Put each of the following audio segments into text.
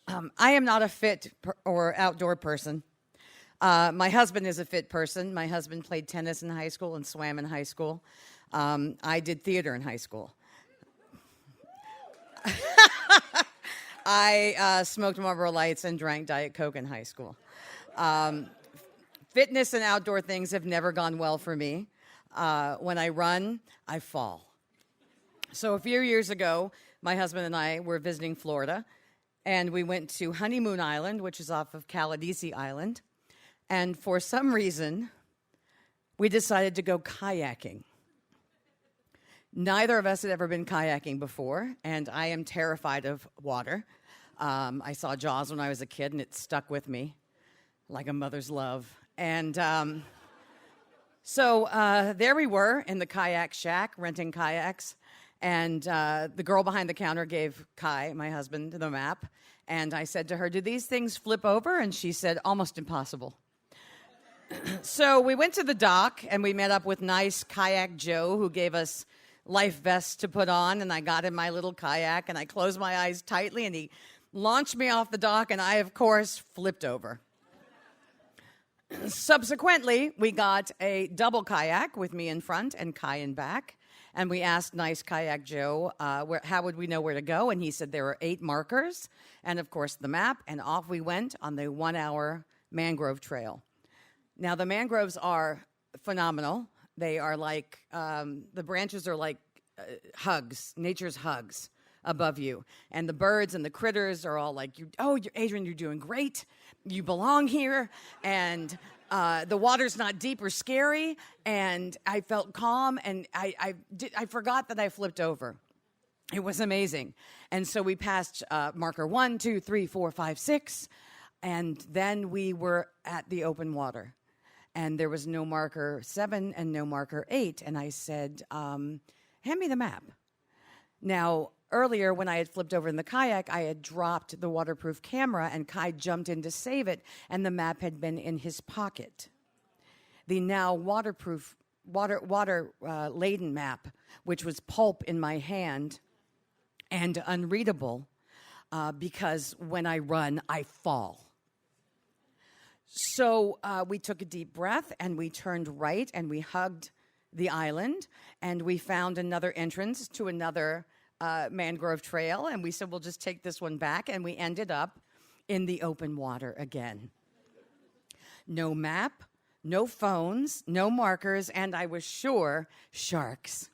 I am not a fit or outdoor person. My husband is a fit person. My husband played tennis in high school and swam in high school. I did theater in high school. I smoked Marlboro Lights and drank Diet Coke in high school. Fitness and outdoor things have never gone well for me. When I run, I fall. So a few years ago, my husband and I were visiting Florida, and we went to Honeymoon Island, which is off of Caladesi Island. And for some reason, we decided to go kayaking. Neither of us had ever been kayaking before, and I am terrified of water. I saw Jaws when I was a kid, and it stuck with me like a mother's love. And so there we were in the kayak shack, renting kayaks, and the girl behind the counter gave Kai, my husband, the map, and I said to her, "Do these things flip over?" And she said, "Almost impossible." So we went to the dock, and we met up with nice Kayak Joe, who gave us life vests to put on, and I got in my little kayak, and I closed my eyes tightly, and he launched me off the dock, and I, of course, flipped over. Subsequently, we got a double kayak with me in front and Kai in back, and we asked nice Kayak Joe, how would we know where to go? And he said there were 8 markers, and, of course, the map, and off we went on the 1-hour mangrove trail. Now, the mangroves are phenomenal. They are like, the branches are like hugs, nature's hugs above you. And the birds and the critters are all like, Adrian, you're doing great. You belong here. And the water's not deep or scary. And I felt calm, and I forgot that I flipped over. It was amazing. And so we passed marker 1, 2, 3, 4, 5, 6. And then we were at the open water. And there was no marker 7 and no marker 8. And I said, hand me the map. Now, earlier when I had flipped over in the kayak, I had dropped the waterproof camera, and Kai jumped in to save it, and the map had been in his pocket. The now waterproof, water-laden map, which was pulp in my hand and unreadable, because when I run, I fall. So we took a deep breath, and we turned right, and we hugged the island, and we found another entrance to another mangrove trail, and we said, we'll just take this one back, and we ended up in the open water again. No map, no phones, no markers, and I was sure sharks.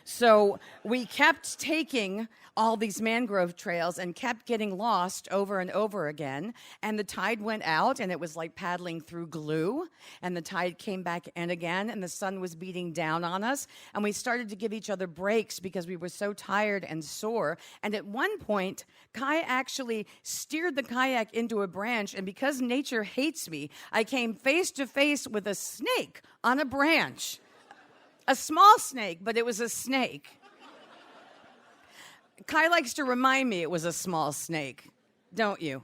So we kept taking all these mangrove trails and kept getting lost over and over again. And the tide went out, and it was like paddling through glue. And the tide came back in again, and the sun was beating down on us. And we started to give each other breaks because we were so tired and sore. And at one point, Kai actually steered the kayak into a branch. And because nature hates me, I came face to face with a snake on a branch. A small snake, but it was a snake. Kai likes to remind me it was a small snake, don't you?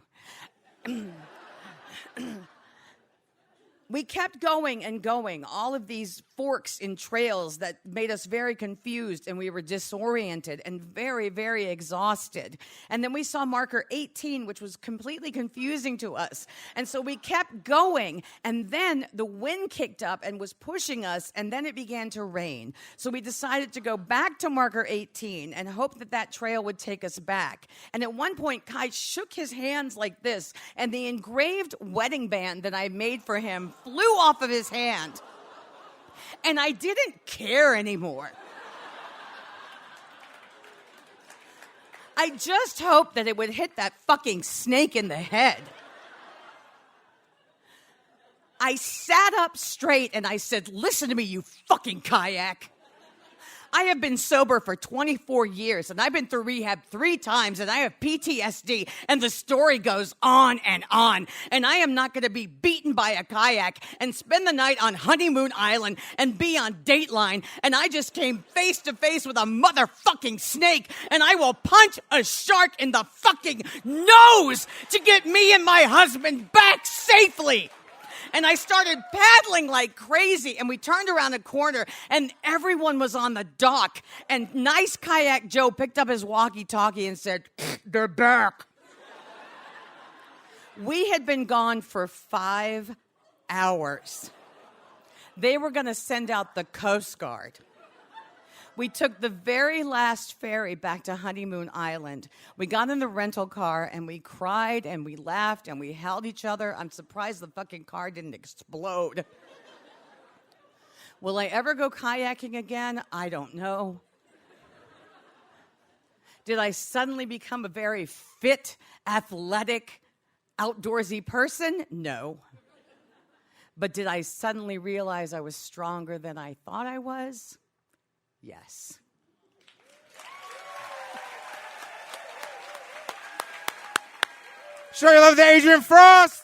We kept going and going, all of these forks in trails that made us very confused, and we were disoriented and very, very exhausted. And then we saw marker 18, which was completely confusing to us. And so we kept going, and then the wind kicked up and was pushing us, and then it began to rain. So we decided to go back to marker 18 and hope that that trail would take us back. And at one point, Kai shook his hands like this, and the engraved wedding band that I made for him flew off of his hand. And I didn't care anymore. I just hoped that it would hit that fucking snake in the head. I sat up straight and I said, "Listen to me, you fucking kayak. I have been sober for 24 years, and I've been through rehab 3 times, and I have PTSD, and the story goes on, and I am not going to be beaten by a kayak and spend the night on Honeymoon Island and be on Dateline, and I just came face to face with a motherfucking snake, and I will punch a shark in the fucking nose to get me and my husband back safely." And I started paddling like crazy, and we turned around a corner, and everyone was on the dock. And nice Kayak Joe picked up his walkie-talkie and said, "They're back." We had been gone for 5 hours. They were going to send out the Coast Guard. We took the very last ferry back to Honeymoon Island. We got in the rental car, and we cried, and we laughed, and we held each other. I'm surprised the fucking car didn't explode. Will I ever go kayaking again? I don't know. Did I suddenly become a very fit, athletic, outdoorsy person? No. But did I suddenly realize I was stronger than I thought I was? Yes. Show your love to Adrian Frost.